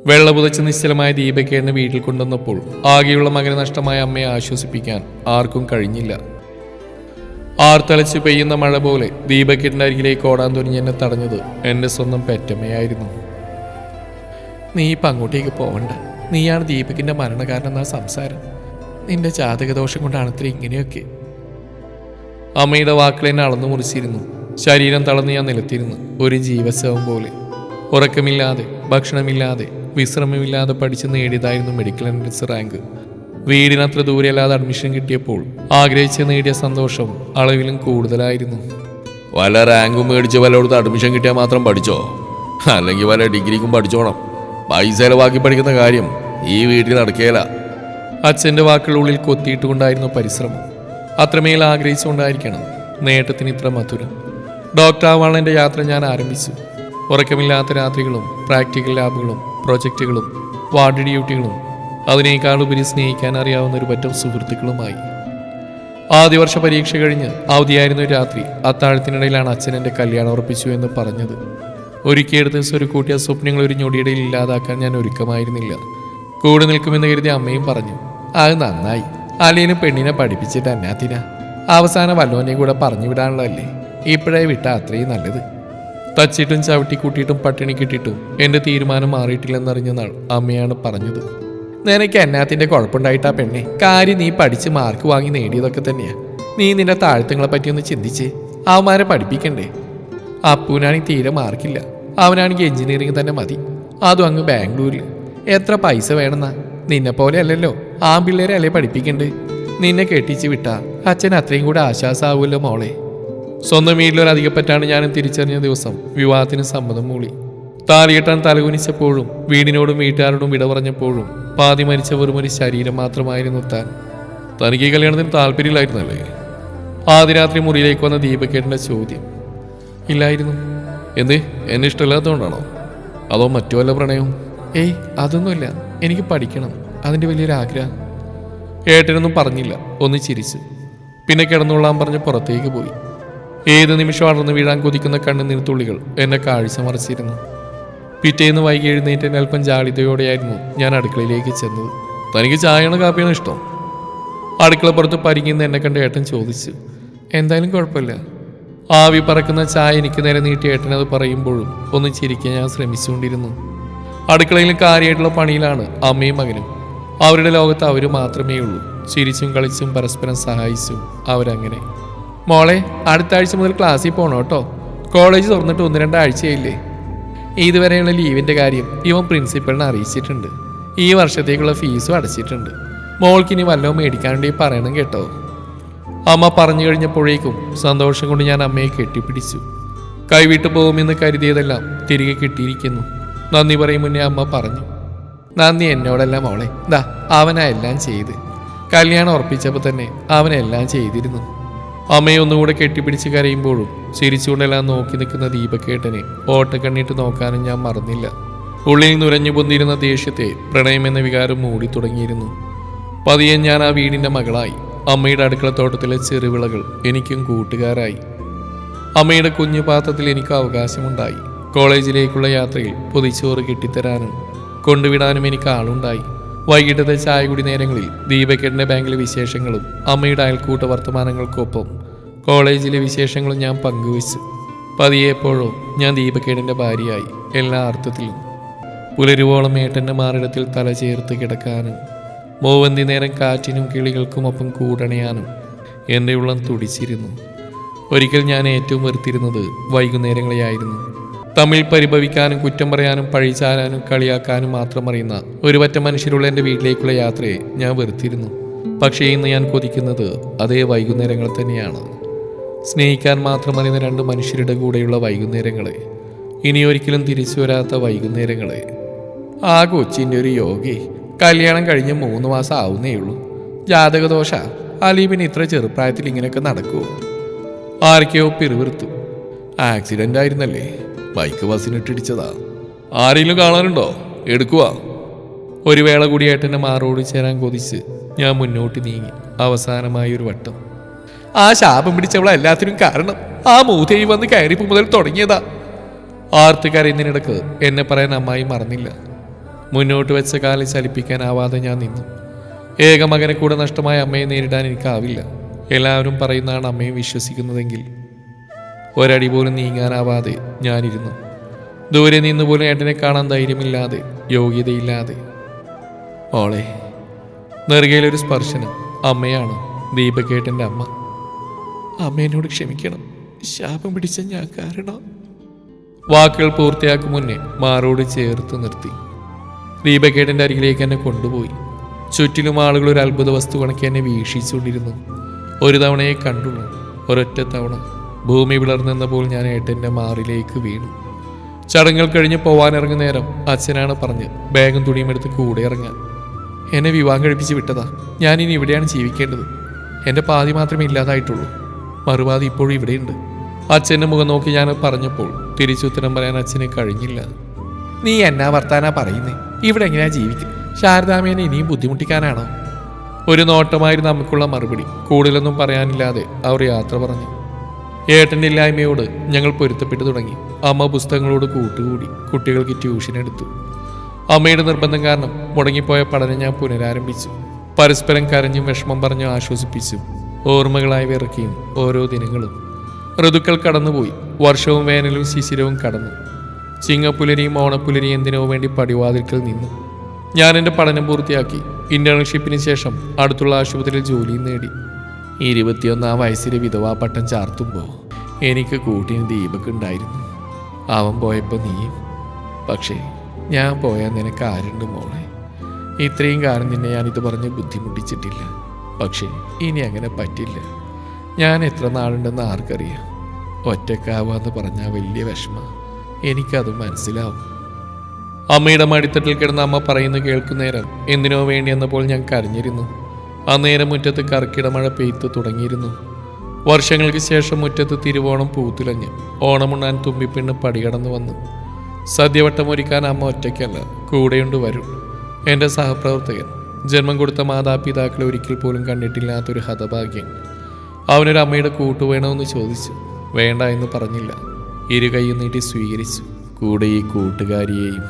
വെള്ളപുതച്ച് നിശ്ചലമായ ദീപക്കേടിനെ വീട്ടിൽ കൊണ്ടുവന്നപ്പോൾ ആകെയുള്ള മകനെ നഷ്ടമായ അമ്മയെ ആശ്വസിപ്പിക്കാൻ ആർക്കും കഴിഞ്ഞില്ല. ആർത്തലച്ച് പെയ്യുന്ന മഴ പോലെ ദീപക്കേടിന്റെ അരികിലേക്ക് ഓടാൻ തുനിഞ്ഞ് എന്നെ തടഞ്ഞത് എൻ്റെ സ്വന്തം പെറ്റമ്മയായിരുന്നു. നീ ഇപ്പം അങ്ങോട്ടേക്ക് പോവണ്ട, നീയാണ് ദീപകിന്റെ മരണകാരണം എന്നാ സംസാരം. നിന്റെ ജാതകദോഷം കൊണ്ടാണ് ഇത്ര ഇങ്ങനെയൊക്കെ. അമ്മയുടെ വാക്കുകൾ എന്നെ അളന്നു മുറിച്ചിരുന്നു. ശരീരം തളർന്ന് ഞാൻ നിലത്തിരുന്നു, ഒരു ജീവശവം പോലെ. ഉറക്കമില്ലാതെ, ഭക്ഷണമില്ലാതെ, വിശ്രമമില്ലാതെ പഠിച്ച് നേടിയതായിരുന്നു മെഡിക്കൽ എൻട്രൻസ് റാങ്ക്. വീടിനത്ര ദൂരെയല്ലാതെ അഡ്മിഷൻ കിട്ടിയപ്പോൾ ആഗ്രഹിച്ച് നേടിയ സന്തോഷം അളവിലും കൂടുതലായിരുന്നു. വല്ല റാങ്കും മേടിച്ച് വല്ലയിടത്ത് അഡ്മിഷൻ കിട്ടിയാൽ മാത്രം പഠിച്ചോ, അല്ലെങ്കിൽ വല്ല ഡിഗ്രിക്കും പഠിച്ചോണം. പൈസ ചെലവാക്കി പഠിക്കുന്ന കാര്യം ഈ വീട്ടിൽ നടക്കുകയില്ല. അച്ഛൻ്റെ വാക്കുകളുള്ളിൽ കൊത്തിയിട്ടുകൊണ്ടായിരുന്നു പരിശ്രമം. അത്രമേൽ ആഗ്രഹിച്ചുകൊണ്ടായിരിക്കണം നേട്ടത്തിന് ഇത്ര മധുരം. ഡോക്ടർ ആവാനുള്ള എൻ്റെ യാത്ര ഞാൻ ആരംഭിച്ചു. ഉറക്കമില്ലാത്ത രാത്രികളും പ്രാക്ടിക്കൽ ലാബുകളും പ്രൊജക്റ്റുകളും വാർഡ് ഡ്യൂട്ടികളും അതിനേക്കാളുപരി സ്നേഹിക്കാൻ അറിയാവുന്ന ഒരു പറ്റം സുഹൃത്തുക്കളുമായി. ആദ്യ വർഷ പരീക്ഷ കഴിഞ്ഞ് അവധിയായിരുന്ന ഒരു രാത്രി അത്താഴത്തിനിടയിലാണ് അച്ഛൻ എൻ്റെ കല്യാണം ഉറപ്പിച്ചു എന്ന് പറഞ്ഞത്. ഒരുക്കിയെടുത്ത് സ്വരുക്കൂട്ടിയ സ്വപ്നങ്ങൾ ഒരു ഞൊടിയിടയിൽ ഇല്ലാതാക്കാൻ ഞാൻ ഒരുക്കമായിരുന്നില്ല. കൂടെ നിൽക്കുമെന്ന് കരുതി അമ്മയും പറഞ്ഞു, അത് നന്നായി, അല്ലെങ്കിലും പെണ്ണിനെ പഠിപ്പിച്ചിട്ട് എന്നാത്തിനാ, അവസാനം വല്ലോനെയും കൂടെ പറഞ്ഞു വിടാനുള്ളതല്ലേ, ഇപ്പോഴേ വിട്ടാൽ അത്രയും നല്ലത്. തച്ചിട്ടും ചവിട്ടിക്കൂട്ടിയിട്ടും പട്ടിണി കിട്ടിയിട്ടും എൻ്റെ തീരുമാനം മാറിയിട്ടില്ലെന്നറിഞ്ഞ നാൾ അമ്മയാണ് പറഞ്ഞത്. നിനക്ക് എന്നാത്തിൻ്റെ കുഴപ്പമുണ്ടായിട്ടാ പെണ്ണെ, കാര്യം നീ പഠിച്ച് മാർക്ക് വാങ്ങി നേടിയതൊക്കെ തന്നെയാ. നീ നിന്റെ താഴ്ത്തങ്ങളെ പറ്റിയൊന്ന് ചിന്തിച്ച് അവന്മാരെ പഠിപ്പിക്കണ്ടേ. അപ്പൂനാണെങ്കിൽ തീരെ മാർക്കില്ല, അവനാണെങ്കിൽ എഞ്ചിനീയറിംഗ് തന്നെ മതി, അതും അങ്ങ് ബാംഗ്ലൂരിൽ. എത്ര പൈസ വേണമെന്നാ, നിന്നെ പോലെ അല്ലല്ലോ ആൺപിള്ളേരെ അല്ലേ പഠിപ്പിക്കണ്ടേ. നിന്നെ കെട്ടിച്ച് വിട്ടാ അച്ഛൻ അത്രയും കൂടെ ആശ്വാസമാവുമല്ലോ മോളെ. സ്വന്തം വീട്ടിലൊരധികപ്പറ്റാണ് ഞാനും തിരിച്ചറിഞ്ഞ ദിവസം വിവാഹത്തിന് സമ്മതം മൂളി. താലികെട്ടാൻ തലകുനിച്ചപ്പോഴും വീടിനോടും വീട്ടുകാരോടും വിട പറഞ്ഞപ്പോഴും പാതി മരിച്ച വെറുമൊരു ശരീരം മാത്രമായിരുന്നു താൻ. തനിക്ക് ഈ കല്യാണത്തിന് താല്പര്യമില്ലായിരുന്നല്ലേ? ആദ്യ രാത്രി മുറിയിലേക്ക് വന്ന ദീപക്കേട്ടൻ്റെ ചോദ്യം. ഇല്ലായിരുന്നു. എന്തേ, എന്നെ ഇഷ്ടമില്ലാത്തതുകൊണ്ടാണോ, അതോ മറ്റു വല്ല പ്രണയവും? ഏയ് അതൊന്നുമില്ല, എനിക്ക് പഠിക്കണം, അതിൻ്റെ വലിയൊരാഗ്രഹം. ഏട്ടനൊന്നും പറഞ്ഞില്ല, ഒന്ന് ചിരിച്ചു. പിന്നെ കിടന്നുകൊള്ളാൻ പറഞ്ഞ് പുറത്തേക്ക് പോയി. ഏത് നിമിഷം അടർന്നു വീഴാൻ കൊതിക്കുന്ന കണ്ണുനീർത്തുള്ളികൾ എന്നെ കാഴ്ച മറിച്ചിരുന്നു. പിറ്റേന്ന് വൈകി എഴുന്നേറ്റ് അല്പം ജാളിതയോടെയായിരുന്നു ഞാൻ അടുക്കളയിലേക്ക് ചെന്നത്. തനിക്ക് ചായയാണോ കാപ്പിയാണോ ഇഷ്ടം? അടുക്കളപ്പുറത്ത് പരിങ്ങുന്ന എന്നെ കണ്ട് ഏട്ടൻ ചോദിച്ചു. എന്തായാലും കുഴപ്പമില്ല. ആവി പറക്കുന്ന ചായ എനിക്ക് നേരെ നീട്ടി ഏട്ടനത് പറയുമ്പോഴും ഒന്ന് ചിരിക്കാൻ ഞാൻ ശ്രമിച്ചുകൊണ്ടിരുന്നു. അടുക്കളയിൽ കാര്യമായിട്ടുള്ള പണിയിലാണ് അമ്മയും മകനും. അവരുടെ ലോകത്ത് അവർ മാത്രമേ ഉള്ളൂ. ചിരിച്ചും കളിച്ചും പരസ്പരം സഹായിച്ചും അവരങ്ങനെ. മോളെ, അടുത്ത ആഴ്ച മുതൽ ക്ലാസ്സിൽ പോകണം കേട്ടോ. കോളേജ് തുറന്നിട്ട് 1-2 ആഴ്ചയായില്ലേ. ഇതുവരെയുള്ള ലീവിൻ്റെ കാര്യം ഇവൻ പ്രിൻസിപ്പളിനെ അറിയിച്ചിട്ടുണ്ട്. ഈ വർഷത്തേക്കുള്ള ഫീസും അടച്ചിട്ടുണ്ട്. മോൾക്കിനി വല്ലതും മേടിക്കാനുണ്ടെങ്കിൽ പറയണം കേട്ടോ. അമ്മ പറഞ്ഞു കഴിഞ്ഞപ്പോഴേക്കും സന്തോഷം കൊണ്ട് ഞാൻ അമ്മയെ കെട്ടിപ്പിടിച്ചു. കൈവിട്ടു പോകുമെന്ന് കരുതിയതെല്ലാം തിരികെ കിട്ടിയിരിക്കുന്നു. നന്ദി പറയും മുന്നേ അമ്മ പറഞ്ഞു. നന്ദി എന്നോടല്ല മോളെ, ദാ അവനാ എല്ലാം ചെയ്ത്. കല്യാണം ഉറപ്പിച്ചപ്പോൾ തന്നെ അവനെല്ലാം ചെയ്തിരുന്നു. അമ്മയെ ഒന്നുകൂടെ കെട്ടിപ്പിടിച്ച് കരയുമ്പോഴും ചിരിച്ചുകൊണ്ടെല്ലാം നോക്കി നിൽക്കുന്ന ദീപക്കേട്ടനെ ഓട്ടക്കണ്ണിട്ട് നോക്കാനും ഞാൻ മറന്നില്ല. ഉള്ളിൽ നുരഞ്ഞു പൊന്തിരുന്ന ദേഷ്യത്തെ പ്രണയമെന്ന വികാരം മൂടി തുടങ്ങിയിരുന്നു. പതിയെ ഞാൻ ആ വീടിൻ്റെ മകളായി. അമ്മയുടെ അടുക്കളത്തോട്ടത്തിലെ ചെറുവിളകൾ എനിക്കും കൂട്ടുകാരായി. അമ്മയുടെ കുഞ്ഞു പാത്രത്തിൽ എനിക്ക് അവകാശമുണ്ടായി. കോളേജിലേക്കുള്ള യാത്രയിൽ പൊതിച്ചോറ് കെട്ടിത്തരാനും കൊണ്ടുവിടാനും എനിക്ക് ആളുണ്ടായി. വൈകിട്ടത്തെ ചായകുടി നേരങ്ങളിൽ ദീപക്കേട്ടൻ്റെ ബാങ്കിലെ വിശേഷങ്ങളും അമ്മയുടെ അയൽക്കൂട്ട വർത്തമാനങ്ങൾക്കൊപ്പം കോളേജിലെ വിശേഷങ്ങളും ഞാൻ പങ്കുവച്ചു. പതിയെപ്പോഴോ ഞാൻ ദീപക്കേട്ടൻ്റെ ഭാര്യയായി, എല്ലാ അർത്ഥത്തിലും. പുലരുവോളം ഏട്ടൻ്റെ മാറിടത്തിൽ തല ചേർത്ത് കിടക്കാനും മോവന്തി നേരം കാറ്റിനും കിളികൾക്കുമൊപ്പം കൂടണയാനും എൻ്റെ ഉള്ളം തുടിച്ചിരുന്നു. ഒരിക്കൽ ഞാൻ ഏറ്റവും വെറുത്തിരുന്നത് വൈകുന്നേരങ്ങളെയായിരുന്നു. തമ്മിൽ പരിഭവിക്കാനും കുറ്റം പറയാനും പഴിചാരാനും കളിയാക്കാനും മാത്രം അറിയുന്ന ഒരുപറ്റ മനുഷ്യരുള്ള എൻ്റെ വീട്ടിലേക്കുള്ള യാത്രയെ ഞാൻ വെറുത്തിരുന്നു. പക്ഷേ ഇന്ന് ഞാൻ കൊതിക്കുന്നത് അതേ വൈകുന്നേരങ്ങൾ തന്നെയാണ്. സ്നേഹിക്കാൻ മാത്രം അറിയുന്ന 2 മനുഷ്യരുടെ കൂടെയുള്ള വൈകുന്നേരങ്ങളെ, ഇനിയൊരിക്കലും തിരിച്ചു വരാത്ത വൈകുന്നേരങ്ങളെ. ആ കൊച്ചിൻ്റെ ഒരു യോഗേ, കല്യാണം കഴിഞ്ഞ് 3 മാസം ആവുന്നേ ഉള്ളൂ. ജാതകദോഷ, അലീബിന് ഇത്ര ചെറുപ്രായത്തിൽ ഇങ്ങനെയൊക്കെ നടക്കുമോ? ആരൊക്കെയോ പിറുവിറുത്തു. Accident ആയിരുന്നല്ലേ, bike ബസ്സിനിട്ടിടിച്ചതാ. ആരെങ്കിലും കാണാനുണ്ടോ? എടുക്കുക. ഒരു വേള കൂടി ഏട്ടൻ്റെ മാറോട് ചേരാൻ കൊതിച്ച് ഞാൻ മുന്നോട്ട് നീങ്ങി. അവസാനമായി ഒരു വട്ടം. ആ ശാപം പിടിച്ചവളെ എല്ലാത്തിനും കാരണം ആ മൂതേവി വന്ന് കയറിപ്പ് മുതൽ തുടങ്ങിയതാ. ആർത്ത് കരയുന്നതിനിടക്ക് എന്നെ പറയാൻ അമ്മായി മറന്നില്ല. മുന്നോട്ട് വെച്ച കാലിൽ ചലിപ്പിക്കാനാവാതെ ഞാൻ നിന്നു. ഏക മകനെ കൂടെ നഷ്ടമായ അമ്മയെ നേരിടാൻ എനിക്കാവില്ല. എല്ലാവരും പറയുന്നതാണ് അമ്മയെ വിശ്വസിക്കുന്നതെങ്കിൽ. ഒരടി പോലും നീങ്ങാനാവാതെ ഞാനിരുന്നു. ദൂരെ നിന്ന് പോലും ഏട്ടനെ കാണാൻ ധൈര്യമില്ലാതെ, യോഗ്യതയില്ലാതെ. ഓളെ നെറുകയിലൊരു സ്പർശനം. അമ്മയാണ്, ദീപക്കേട്ടൻ്റെ അമ്മ. അമ്മേനോട് ക്ഷമിക്കണം, ശാപം പിടിച്ച ഞാൻ കാരണം. വാക്കുകൾ പൂർത്തിയാക്കും മുന്നേ മാറോട് ചേർത്ത് നിർത്തി. ദീപക്കേട്ടൻ്റെ അരികിലേക്ക് എന്നെ കൊണ്ടുപോയി. ചുറ്റിലും ആളുകൾ ഒരു അത്ഭുത വസ്തു കണക്കി എന്നെ വീക്ഷിച്ചുകൊണ്ടിരുന്നു. ഒരു തവണയെ കണ്ടുള്ളൂ, ഒരൊറ്റ തവണ. ഭൂമി വിളർന്നെന്നപ്പോൾ ഞാൻ ഏട്ടൻ്റെ മാറിലേക്ക് വീണു. ചടങ്ങുകൾ കഴിഞ്ഞ് പോവാനിറങ്ങുന്ന നേരം അച്ഛനാണ് പറഞ്ഞ് ബാഗും തുണിയും എടുത്ത് കൂടെ ഇറങ്ങാൻ. എന്നെ വിവാഹം കഴിപ്പിച്ച് വിട്ടതാ. ഞാനിനി ഇവിടെയാണ് ജീവിക്കേണ്ടത്. എൻ്റെ പാതി മാത്രമേ ഇല്ലാതായിട്ടുള്ളൂ, മറുപാതി ഇപ്പോഴും ഇവിടെയുണ്ട്. അച്ഛൻ്റെ മുഖം നോക്കി ഞാൻ പറഞ്ഞപ്പോൾ തിരിച്ചുത്തരം പറയാൻ അച്ഛന് കഴിഞ്ഞില്ല. നീ എന്നാ വർത്താനാ പറയുന്നേ? ഇവിടെ എങ്ങനെയാ ജീവിക്കും? ശാരദാമേനെ ഇനിയും ബുദ്ധിമുട്ടിക്കാനാണോ? ഒരു നോട്ടമായിരുന്നു നമുക്കുള്ള മറുപടി. കൂടുതലൊന്നും പറയാനില്ലാതെ അവർ യാത്ര പറഞ്ഞു. ഏട്ടൻ്റെ ഇല്ലായ്മയോട് ഞങ്ങൾ പൊരുത്തപ്പെട്ടു തുടങ്ങി. അമ്മ പുസ്തകങ്ങളോട് കൂട്ടുകൂടി. കുട്ടികൾക്ക് ട്യൂഷൻ എടുത്തു. അമ്മയുടെ നിർബന്ധം കാരണം മുടങ്ങിപ്പോയ പഠനം ഞാൻ പുനരാരംഭിച്ചു. പരസ്പരം കരഞ്ഞും വിഷമം പറഞ്ഞു ആശ്വസിപ്പിച്ചു. ഓർമ്മകളായി വിറക്കിയും ഓരോ ദിനങ്ങളും. ഋതുക്കൾ കടന്നുപോയി. വർഷവും വേനലും ശിശിരവും കടന്നു. ചിങ്ങപ്പുലരിയും ഓണപ്പുലരിയും എന്തിനോ വേണ്ടി പടിവാതിൽക്കൽ നിന്നു. ഞാൻ എൻ്റെ പഠനം പൂർത്തിയാക്കി. ഇന്റേൺഷിപ്പിന് ശേഷം അടുത്തുള്ള ആശുപത്രിയിൽ ജോലിയും നേടി. 21-ാം വയസ്സിലെ വിധവാ പട്ടം ചാർത്തുമ്പോൾ എനിക്ക് കൂട്ടിന് ദീപക്കുണ്ടായിരുന്നു. അവൻ പോയപ്പോൾ നീയും. പക്ഷേ ഞാൻ പോയാൽ നിനക്ക് ആരുണ്ട് മോളെ? ഇത്രയും കാലം നിന്നെ ഞാനിത് പറഞ്ഞ് ബുദ്ധിമുട്ടിച്ചിട്ടില്ല. പക്ഷേ ഇനി അങ്ങനെ പറ്റില്ല. ഞാൻ എത്ര നാളുണ്ടെന്ന് ആർക്കറിയാം. ഒറ്റക്കാവാന്ന് പറഞ്ഞാൽ വലിയ വിഷമം. എനിക്കത് മനസ്സിലാവും. അമ്മയുടെ മടിത്തട്ടിൽ കിടന്ന അമ്മ പറയുന്നത് കേൾക്കുന്നേരം എന്തിനോ വേണ്ടിയെന്നപ്പോൾ ഞാൻ കരഞ്ഞിരുന്നു. അന്നേരം മുറ്റത്ത് കർക്കിടമഴ പെയ്ത്ത് തുടങ്ങിയിരുന്നു. വർഷങ്ങൾക്ക് ശേഷം മുറ്റത്ത് തിരുവോണം പൂത്തുലഞ്ഞ് ഓണമുണ്ണാൻ തുമ്പിപ്പിണ്ണ് പടികടന്നു വന്നു. സദ്യവട്ടമൊരുക്കാൻ അമ്മ ഒറ്റയ്ക്കല്ല, കൂടെയുണ്ട് വരുൺ, എൻ്റെ സഹപ്രവർത്തകൻ. ജന്മം കൊടുത്ത മാതാപിതാക്കളെ ഒരിക്കൽ പോലും കണ്ടിട്ടില്ലാത്തൊരു ഹതഭാഗ്യൻ. അവനൊരു അമ്മയുടെ കൂട്ടു വേണമെന്ന് ചോദിച്ചു. വേണ്ട എന്ന് പറഞ്ഞില്ല. ഇരുകൈ നീട്ടി സ്വീകരിച്ചു. കൂടെ ഈ കൂട്ടുകാരിയെയും.